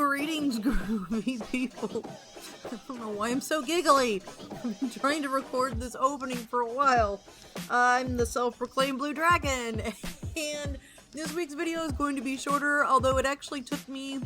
Greetings, groovy people. I don't know why I'm so giggly. I've been trying to record this opening for a while. I'm the self-proclaimed Blue Dragon, and this week's video is going to be shorter, although it actually took me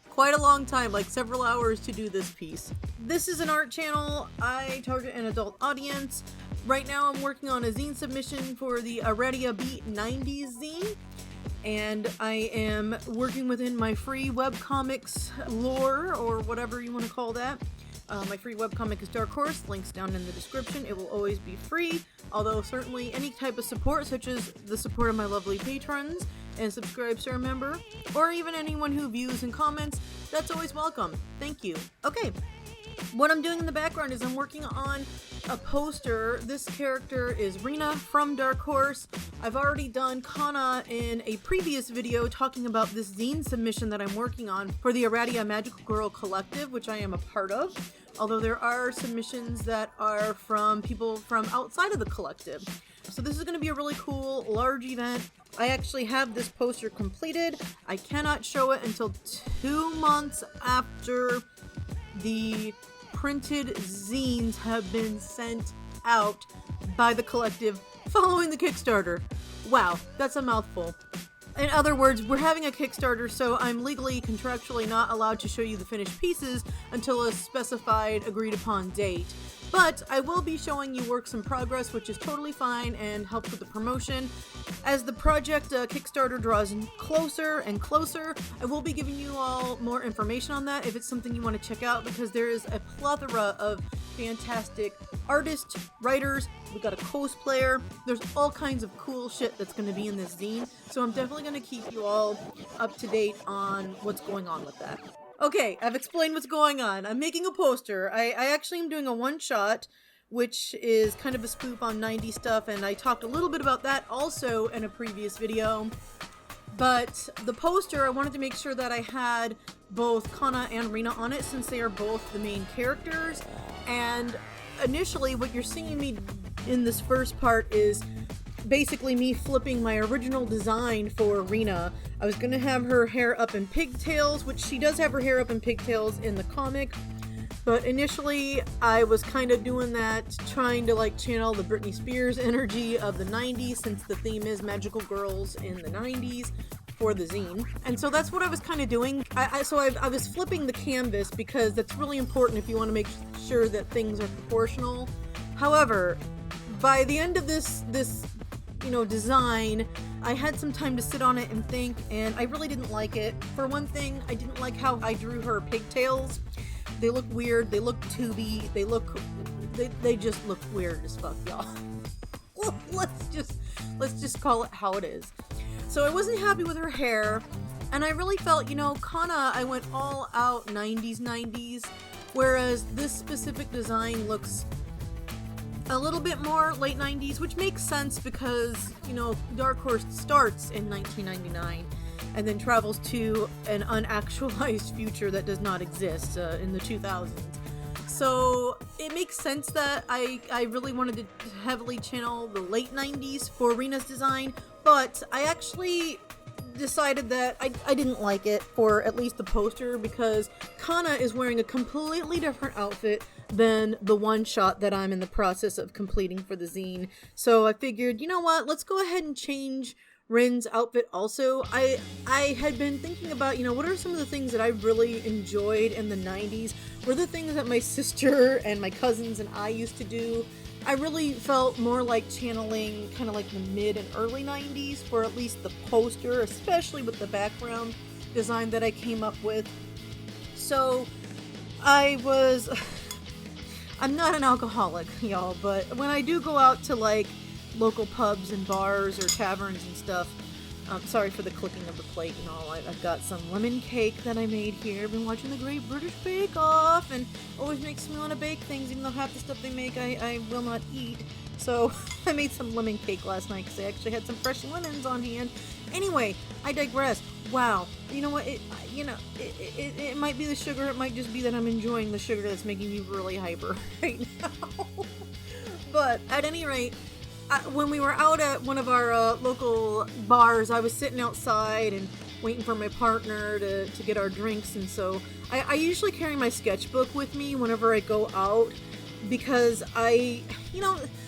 quite a long time, like several hours, to do this piece. This is an art channel. I target an adult audience. Right now I'm working on a zine submission for the Aradia Beat 90s zine, and I am working within my free webcomics lore, or whatever you want to call that. My free webcomic is Dark Horse, links down in the description. It will always be free, although certainly any type of support, such as the support of my lovely patrons and subscribes to a member, or even anyone who views and comments, that's always welcome. Thank you. Okay, what I'm doing in the background is I'm working on a poster. This character is Rhina from Dark Horse. I've already done Kana in a previous video talking about this zine submission that I'm working on for the Aradia Magical Girl Collective, which I am a part of, although there are submissions that are from people from outside of the collective. So this is going to be a really cool, large event. I actually have this poster completed. I cannot show it until 2 months after the printed zines have been sent out by the collective following the Kickstarter. Wow, that's a mouthful. In other words, we're having a Kickstarter, so I'm legally, contractually not allowed to show you the finished pieces until a specified, agreed upon date. But I will be showing you works in progress, which is totally fine and helps with the promotion. As the project Kickstarter draws closer and closer, I will be giving you all more information on that if it's something you want to check out, because there is a plethora of fantastic artists, writers, we got a cosplayer, there's all kinds of cool shit that's going to be in this zine, so I'm definitely going to keep you all up to date on what's going on with that. Okay, I've explained what's going on. I'm making a poster. I actually am doing a one-shot, which is kind of a spoof on 90s stuff, and I talked a little bit about that also in a previous video. But the poster, I wanted to make sure that I had both Kana and Rhina on it, since they are both the main characters. And initially, what you're seeing me in this first part is basically me flipping my original design for Rhina. I was gonna have her hair up in pigtails, which she does have her hair up in pigtails in the comic, but initially I was kind of doing that, trying to like channel the Britney Spears energy of the 90s, since the theme is magical girls in the 90s for the zine. And so that's what I was kind of doing. I was flipping the canvas because that's really important if you want to make sure that things are proportional. However, by the end of this design, I had some time to sit on it and think, and I really didn't like it. For one thing, I didn't like how I drew her pigtails. They look weird, they look tubey, they just look weird as fuck, y'all. Let's just call it how it is. So I wasn't happy with her hair, and I really felt, Kana, I went all out 90s, whereas this specific design looks a little bit more late 90s, which makes sense because, Dark Horse starts in 1999 and then travels to an unactualized future that does not exist in the 2000s. So it makes sense that I really wanted to heavily channel the late 90s for Rhina's design, but I actually decided that I didn't like it for at least the poster, because Kana is wearing a completely different outfit than the one shot that I'm in the process of completing for the zine. So I figured, you know what, let's go ahead and change Rin's outfit also. I had been thinking about, what are some of the things that I really enjoyed in the 90s? Were the things that my sister and my cousins and I used to do. I really felt more like channeling kind of like the mid and early 90s for at least the poster, especially with the background design that I came up with. So I'm not an alcoholic, y'all, but when I do go out to like local pubs and bars or taverns and stuff, sorry for the clicking of the plate and all. I've got some lemon cake that I made here. I've been watching the Great British Bake Off, and always makes me want to bake things, even though half the stuff they make I will not eat. So I made some lemon cake last night because I actually had some fresh lemons on hand. Anyway, I digress. Wow. You know what? It might be the sugar. It might just be that I'm enjoying the sugar that's making me really hyper right now. But at any rate, when we were out at one of our local bars, I was sitting outside and waiting for my partner to get our drinks. And so I usually carry my sketchbook with me whenever I go out, because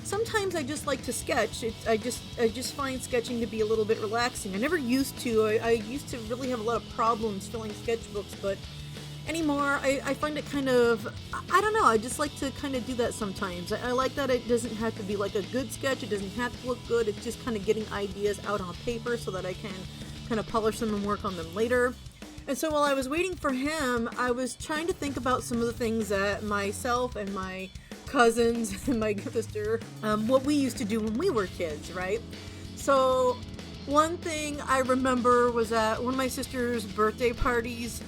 sometimes I just like to sketch. I just find sketching to be a little bit relaxing. I never used to. I used to really have a lot of problems filling sketchbooks, but anymore, I find it kind of, I don't know, I just like to kind of do that sometimes. I like that it doesn't have to be like a good sketch, it doesn't have to look good, it's just kind of getting ideas out on paper so that I can kind of polish them and work on them later. And so while I was waiting for him, I was trying to think about some of the things that myself and my cousins and my sister, what we used to do when we were kids, right? So one thing I remember was at one of my sister's birthday parties.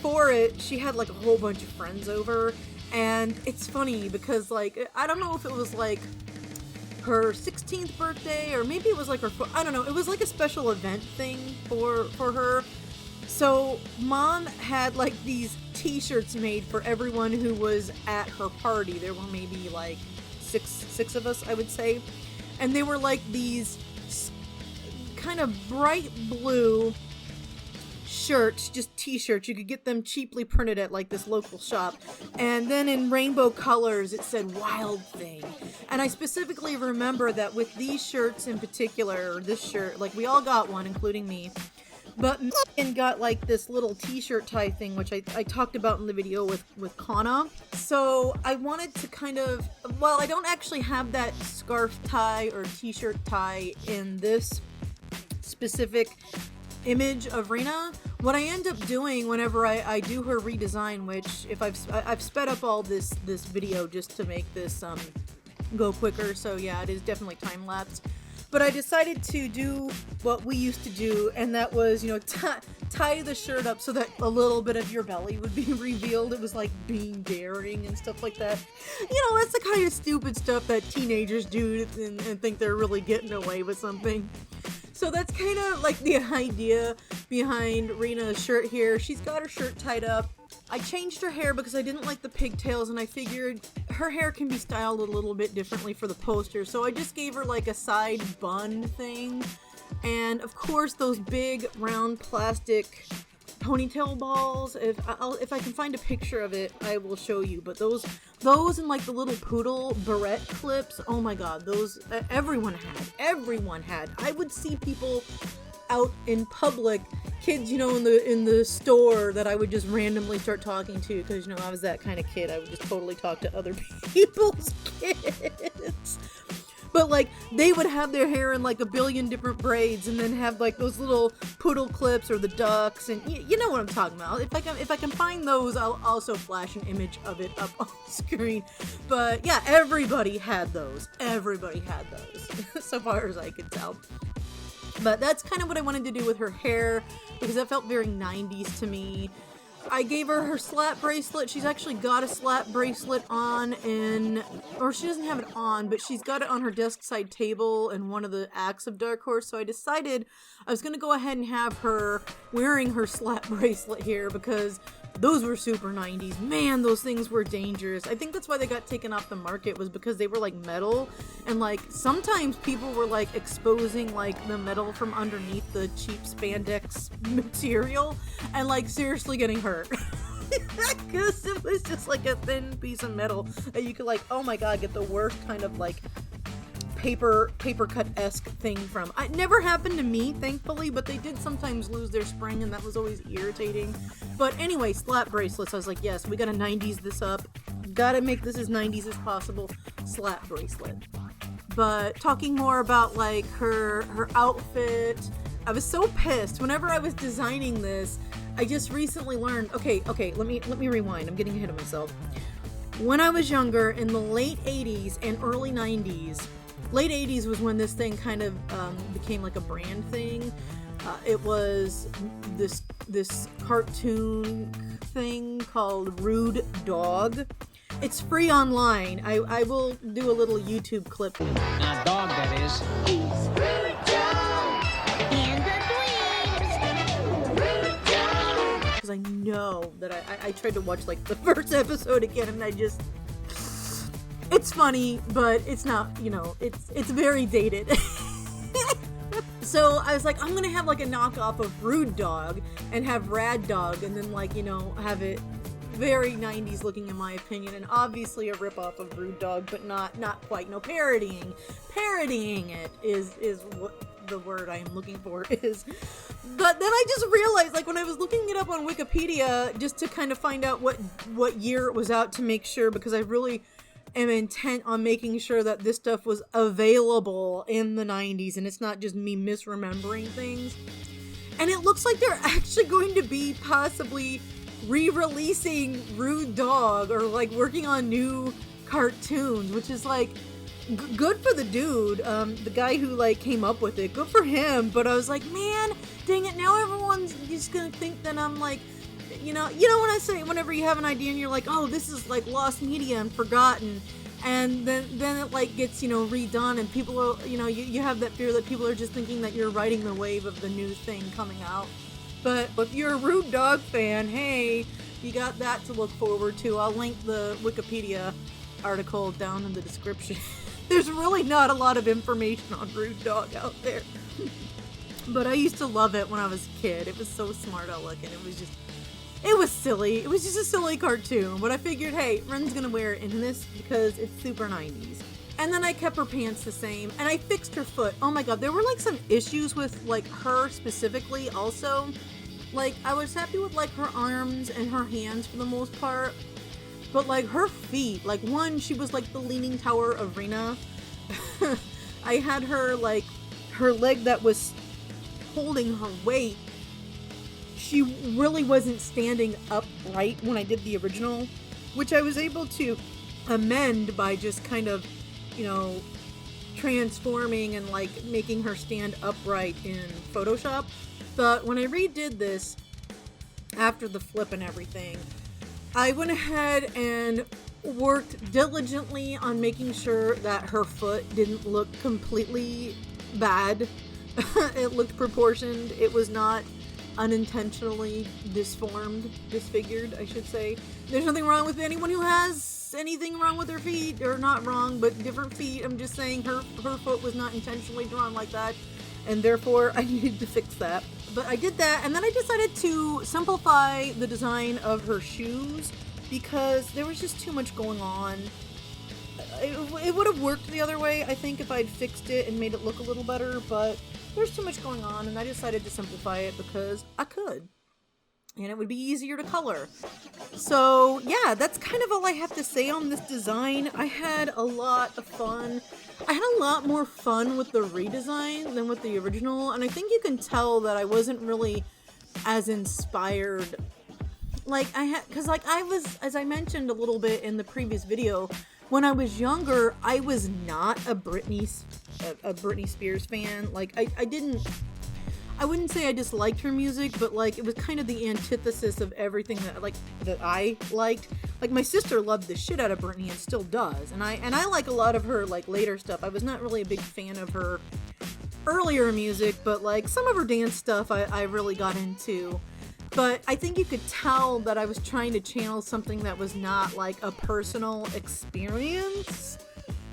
For it, she had like a whole bunch of friends over, and it's funny because like, I don't know if it was like her 16th birthday, or maybe it was like I don't know, it was like a special event thing for her. So mom had like these t-shirts made for everyone who was at her party. There were maybe like six of us, I would say, and they were like these kind of bright blue shirts, just t-shirts. You could get them cheaply printed at like this local shop, and then in rainbow colors it said Wild Thing. And I specifically remember that with these shirts in particular, or this shirt, like we all got one, including me, but Megan got like this little t-shirt tie thing, which I talked about in the video with Kana. So I wanted to kind of, well, I don't actually have that scarf tie or t-shirt tie in this specific image of Rhina. What I end up doing whenever I do her redesign, which if I've sped up all this video just to make this go quicker, so yeah, it is definitely time lapse. But I decided to do what we used to do, and that was, tie the shirt up so that a little bit of your belly would be revealed. It was like being daring and stuff like that. That's the kind of stupid stuff that teenagers do and think they're really getting away with something. So that's kind of like the idea behind Rhina's shirt here. She's got her shirt tied up. I changed her hair because I didn't like the pigtails, and I figured her hair can be styled a little bit differently for the poster. So I just gave her like a side bun thing. And of course those big round plastic ponytail balls. If I can find a picture of it, I will show you. But those and like the little poodle barrette clips, oh my god, those everyone had. I would see people out in public, kids, in the store, that I would just randomly start talking to, because I was that kind of kid. I would just totally talk to other people's kids. But like, they would have their hair in like a billion different braids, and then have like those little poodle clips or the ducks, and you know what I'm talking about. If I can find those, I'll also flash an image of it up on screen. But yeah, everybody had those, so far as I could tell. But that's kind of what I wanted to do with her hair, because that felt very 90s to me. I gave her her slap bracelet. She's actually got a slap bracelet on, or she doesn't have it on, but she's got it on her desk side table in one of the acts of Dark Horse. So I decided I was going to go ahead and have her wearing her slap bracelet here, because those were super 90s. Man, those things were dangerous. I think that's why they got taken off the market, was because they were like metal, and like sometimes people were like exposing like the metal from underneath the cheap spandex material, and like seriously getting hurt. Because it was just like a thin piece of metal that you could like, oh my god, get the worst kind of like paper cut-esque thing from. It never happened to me, thankfully, but they did sometimes lose their spring, and that was always irritating. But anyway, slap bracelets. I was like, yes, we gotta 90s this up. Gotta make this as 90s as possible. Slap bracelet. But talking more about like her outfit, I was so pissed whenever I was designing this. I just recently learned. Okay, let me rewind. I'm getting ahead of myself. When I was younger, in the late 80s and early 90s, late 80s was when this thing kind of became like a brand thing. It was this cartoon thing called Rude Dog. It's free online. I will do a little YouTube clip. Not dog, that is. He's Rude Dog and the Dweebs. Rude Dog. Because I know that I tried to watch like the first episode again, and it's funny, but it's not, it's very dated. So I was like, I'm gonna have like a knockoff of Rude Dog and have Rad Dog, and then like, you know, have it very 90s looking in my opinion, and obviously a ripoff of Rude Dog, but not quite. No, parodying it is what the word I am looking for is. But then I just realized, like, when I was looking it up on Wikipedia just to kind of find out what year it was out, to make sure, because I really am intent on making sure that this stuff was available in the 90s and it's not just me misremembering things. And it looks like they're actually going to be possibly re-releasing Rude Dog, or like working on new cartoons, which is like good for the dude, the guy who like came up with it. Good for him. But I was like, man, dang it, now everyone's just gonna think that I'm like, you know when I say, whenever you have an idea and you're like, oh, this is like lost media and forgotten, and then it like gets, you know, redone, and people are, you know, you have that fear that people are just thinking that you're riding the wave of the new thing coming out. But if you're a Rude Dog fan, hey, you got that to look forward to. I'll link the Wikipedia article down in the description. There's really not a lot of information on Rude Dog out there. But I used to love it when I was a kid. It was so smart looking. It was silly. It was just a silly cartoon. But I figured, hey, Ren's gonna wear it in this because it's super 90s. And then I kept her pants the same, and I fixed her foot. Oh my god, there were like some issues with like her specifically also. Like, I was happy with like her arms and her hands for the most part, but like her feet, like, one, she was like the leaning tower of Rhina. I had her, like, her leg that was holding her weight, she really wasn't standing upright when I did the original, which I was able to amend by just kind of, you know, transforming and like making her stand upright in Photoshop. But when I redid this after the flip and everything, I went ahead and worked diligently on making sure that her foot didn't look completely bad. It looked proportioned. It was not unintentionally disfigured, I should say. There's nothing wrong with anyone who has anything wrong with their feet, or not wrong, but different feet. I'm just saying her foot was not intentionally drawn like that, and therefore I needed to fix that. But I did that, and then I decided to simplify the design of her shoes because there was just too much going on. It would have worked the other way, I think, if I'd fixed it and made it look a little better, but there's too much going on, and I decided to simplify it because I could. And it would be easier to color. So, yeah, that's kind of all I have to say on this design. I had a lot of fun. I had a lot more fun with the redesign than with the original, and I think you can tell that I wasn't really as inspired. Like, because like I was, as I mentioned a little bit in the previous video, when I was younger, I was not a Britney Spears fan. Like, I wouldn't say I disliked her music, but like it was kind of the antithesis of everything that I liked. Like, my sister loved the shit out of Britney and still does, and I like a lot of her like later stuff. I was not really a big fan of her earlier music, but like some of her dance stuff I really got into. But I think you could tell that I was trying to channel something that was not like a personal experience.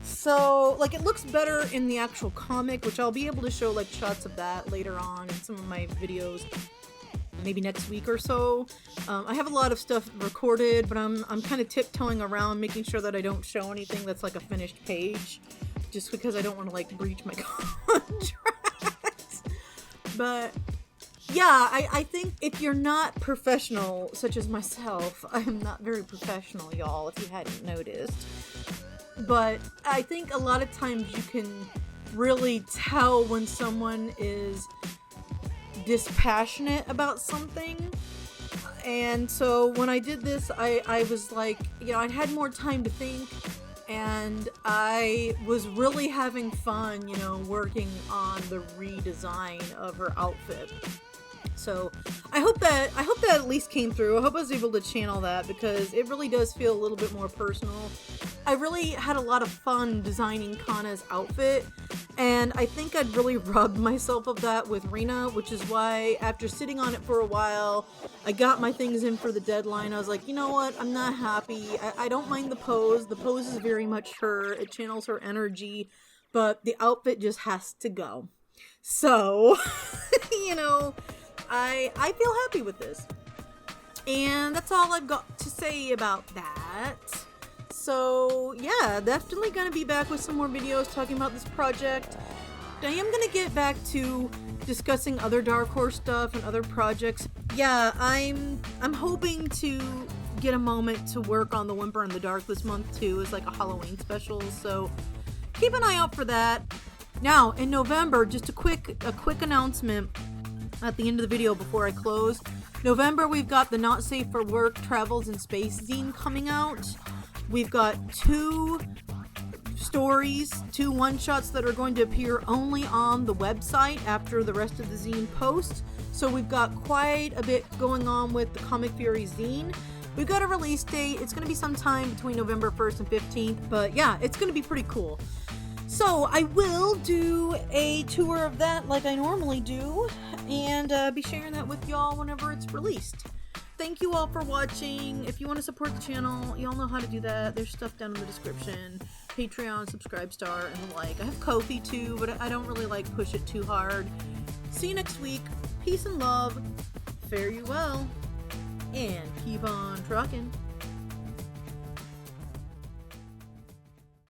So, like, it looks better in the actual comic, which I'll be able to show, like, shots of that later on in some of my videos, maybe next week or so. I have a lot of stuff recorded, but I'm kind of tiptoeing around, making sure that I don't show anything that's, like, a finished page, just because I don't want to, like, breach my contract. But, yeah, I think if you're not professional, such as myself, I am not very professional, y'all, if you hadn't noticed. But I think a lot of times you can really tell when someone is dispassionate about something. And so when I did this, I was like, you know, I'd had more time to think, and I was really having fun, you know, working on the redesign of her outfit. So I hope that at least came through. I hope I was able to channel that, because it really does feel a little bit more personal. I really had a lot of fun designing Kana's outfit, and I think I'd really robbed myself of that with Rhina, which is why after sitting on it for a while, I got my things in for the deadline. I was like, you know what, I'm not happy. I don't mind the pose. The pose is very much her. It channels her energy, but the outfit just has to go. So, you know, I feel happy with this. And that's all I've got to say about that. So, yeah, definitely gonna be back with some more videos talking about this project. I am gonna get back to discussing other Dark Horse stuff and other projects. Yeah, I'm hoping to get a moment to work on the Whimper in the Dark this month too, as like a Halloween special, so keep an eye out for that. Now, in November, just a quick announcement at the end of the video before I close. November, we've got the Not Safe for Work Travels in Space zine coming out. We've got 2 stories, 2 one-shots that are going to appear only on the website after the rest of the zine posts. So we've got quite a bit going on with the Comic Fury zine. We've got a release date. It's going to be sometime between November 1st and 15th. But yeah, it's going to be pretty cool. So I will do a tour of that like I normally do. And be sharing that with y'all whenever it's released. Thank you all for watching. If you want to support the channel, y'all know how to do that. There's stuff down in the description. Patreon, Subscribestar, and the like. I have Ko-fi too, but I don't really like push it too hard. See you next week. Peace and love. Fare you well. And keep on trucking.